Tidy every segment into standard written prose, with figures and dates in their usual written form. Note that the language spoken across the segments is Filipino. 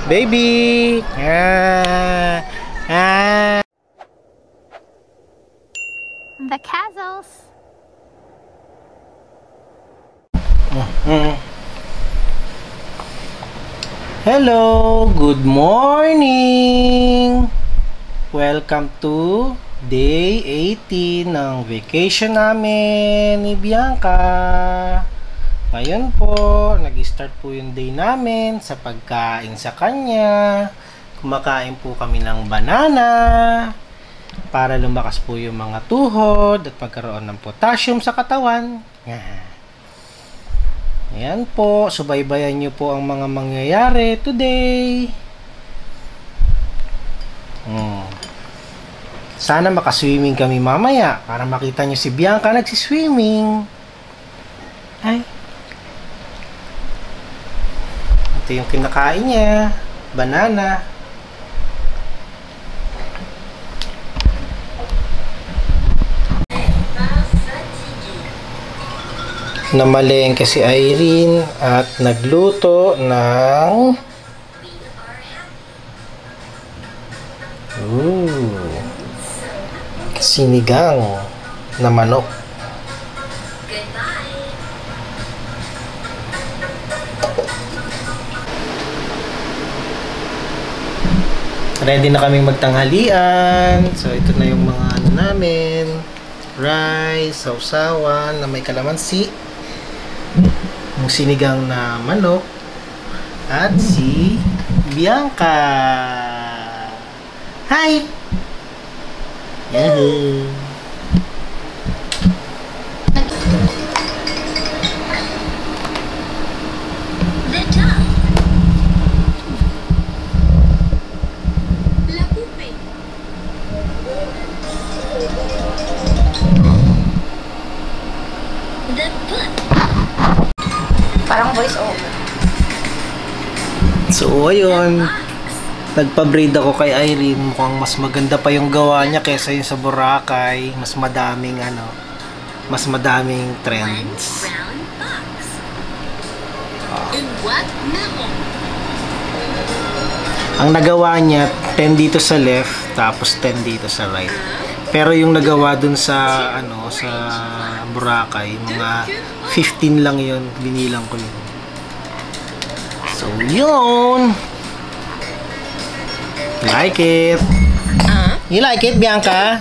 Baby! The castles. Hello! Good morning! Welcome to Day 18 ng vacation namin ni Bianca. Ngayon po, nag-start po yung day namin sa pagkain sa kanya. Kumakain po kami ng banana para lumakas po yung mga tuhod at pagkaroon ng potassium sa katawan. Ayan po, subaybayan nyo po ang mga mangyayari today. Sana makaswimming kami mamaya para makita nyo si Bianca nagsiswimming. Ay. Ito yung kinakain niya. Banana. Namalengke si Irene at nagluto ng sinigang na manok. Ready na kaming magtanghalian. So ito na yung mga ano namin. Rice, sausawan na may kalamansi. Yung sinigang na manok. At si Bianca. Hi! Yahoo! Parang voice over. So ayun, nagpa-braid ako kay Irene. Mukhang mas maganda pa yung gawa niya kaysa yung sa Boracay. Mas madaming trends. Ang nagawa niya 10 dito sa left tapos 10 dito sa right. Pero yung nagawa dun sa sa Boracay, mga 15 lang yun, binilang ko yun. So yun, like it. You like it, Bianca?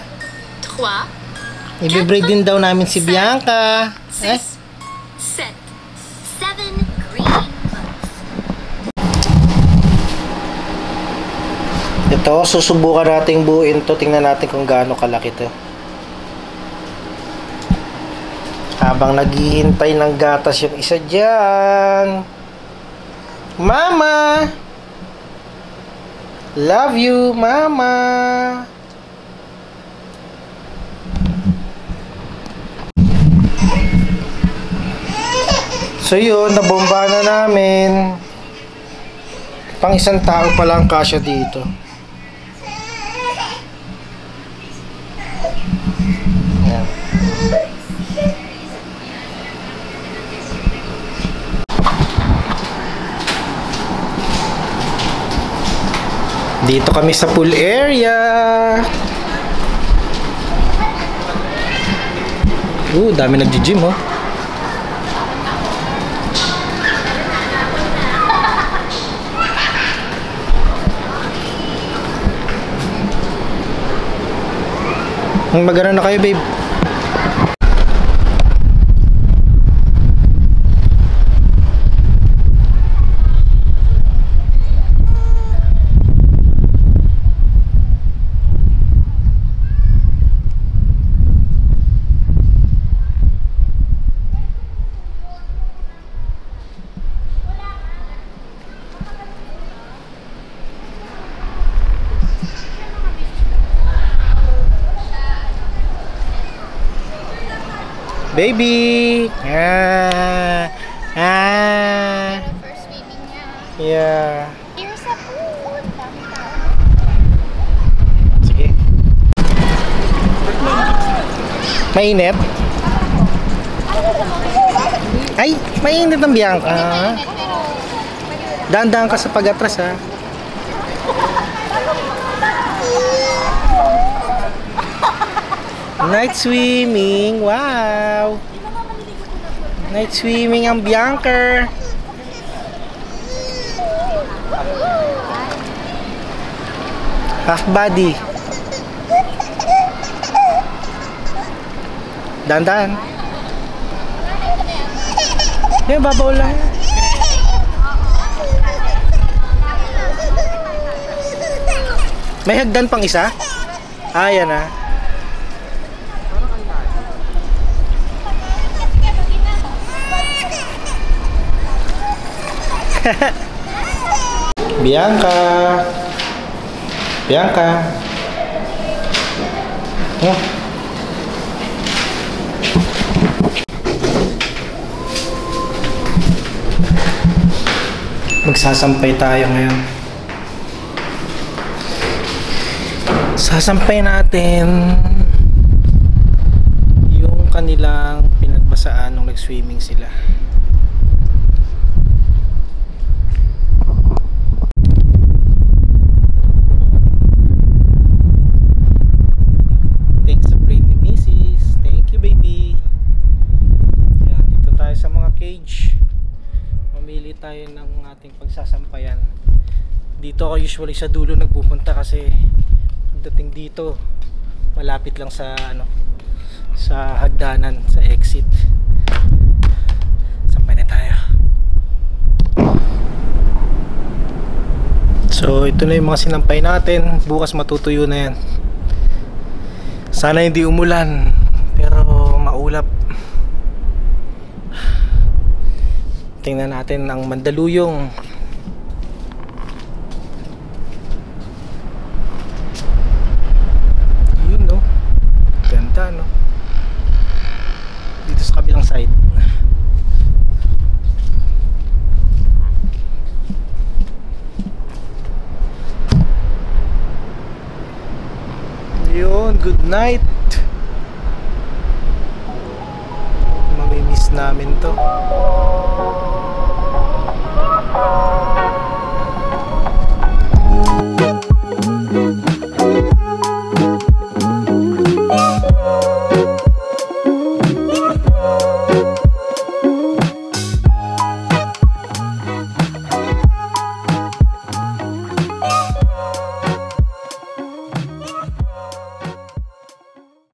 I-braid din daw namin si Bianca. Set 7 green bucks. Ito, susubukan nating buuin to. Tingnan natin kung gaano kalaki to. Habang naghihintay ng gatas yung isa dyan. Mama! Love you, Mama! So yun, nabomba na namin. Pang isang tao pa lang kasya dito. Ayan. Dito kami sa pool area. Dami nagji-gym, oh. Magana na kayo, babe. Baby! First swimming niya. Yeah. Here's a pool. Sige. Mainit? Ay, mainit ang Bianca. Dahan-dahan ka sa pag-atras, ha. Night swimming. Wow. Night swimming ang Bianca. Half body. Dandan. Yan, babaw lang. May hagdan pang isa? Ah, yan ah. Bianca. Bianca. Oh. Magsasampay tayo ngayon. Sasampay natin yung kanilang pinagbasaan nung nag-swimming sila. Thanks sa plate ni Mrs. Thank you, baby. Yan, dito tayo sa mga cage. Mamili tayo ng ating pagsasampayan. Dito ako usually sa dulo nagpupunta kasi pagdating dito malapit lang sa sa hagdanan, sa exit. Sampay na tayo. So ito na yung mga sinampay natin. Bukas matutuyo na yan. Sana hindi umulan pero maulap. Tingnan natin ang Mandaluyong. Yun no. Ganda no. Dito sa kabilang side. Yun, good night. Mamimiss namin to.